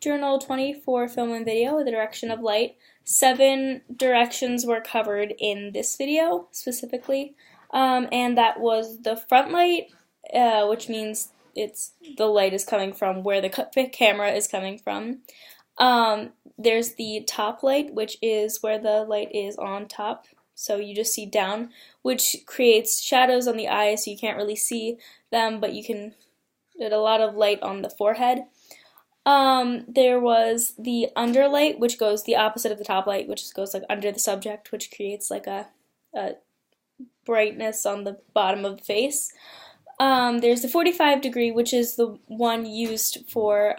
Journal 24 film and video, The Direction of Light. 7 directions were covered in this video specifically, and that was the front light, which means the light is coming from where the camera is coming from. There's the top light, which is where the light is on top, so you just see down, which creates shadows on the eyes, so you can't really see them, but you can get a lot of light on the forehead. There was the underlight, which goes the opposite of the top light, which goes like under the subject, which creates like a brightness on the bottom of the face. There's the 45 degree, which is the one used for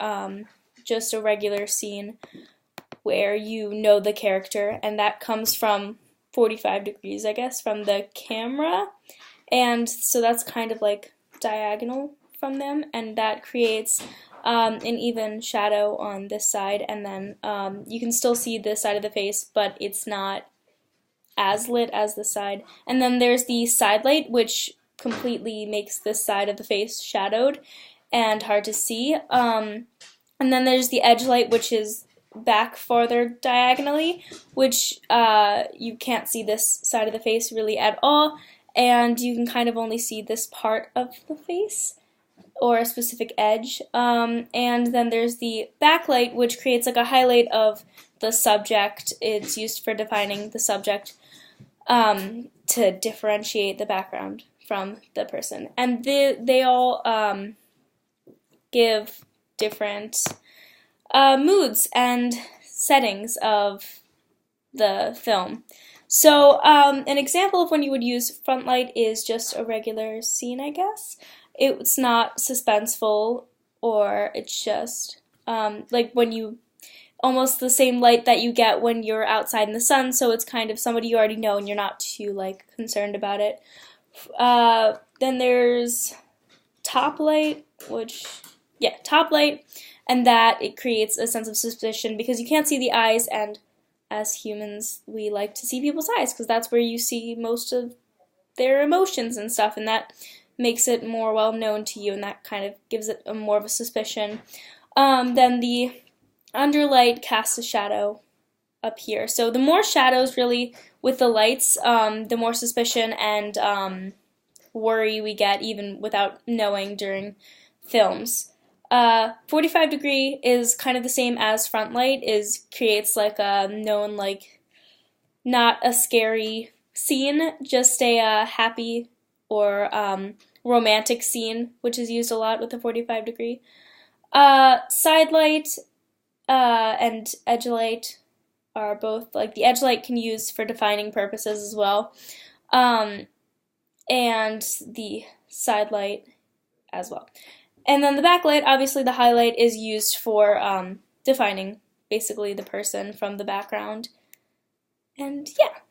just a regular scene where you know the character, and that comes from 45 degrees, I guess, from the camera, and so that's kind of like diagonal from them, and that creates an even shadow on this side, and then you can still see this side of the face, but it's not as lit as this side. And then there's the side light, which completely makes this side of the face shadowed and hard to see. And then there's the edge light, which is back farther diagonally, which you can't see this side of the face really at all, and you can kind of only see this part of the face or a specific edge. And then there's the backlight, which creates like a highlight of the subject. It's used for defining the subject to differentiate the background from the person. And they all give different moods and settings of the film. So an example of when you would use front light is just a regular scene, I guess. It's not suspenseful, or it's just like when you, almost the same light that you get when you're outside in the sun, so it's kind of somebody you already know and you're not too like concerned about it. Then there's top light, top light, and that it creates a sense of suspicion because you can't see the eyes, and as humans we like to see people's eyes because that's where you see most of their emotions and stuff, and that makes it more well known to you, and that kind of gives it more of a suspicion. Then the underlight casts a shadow up here. So the more shadows really with the lights, the more suspicion and worry we get even without knowing during films. 45 degree is kind of the same as front light, creates like a known, like, not a scary scene, just a happy or romantic scene, which is used a lot with the 45 degree. Side light and edge light are both, like, the edge light can use for defining purposes as well, and the side light as well. And then the backlight, obviously the highlight is used for defining basically the person from the background. And yeah.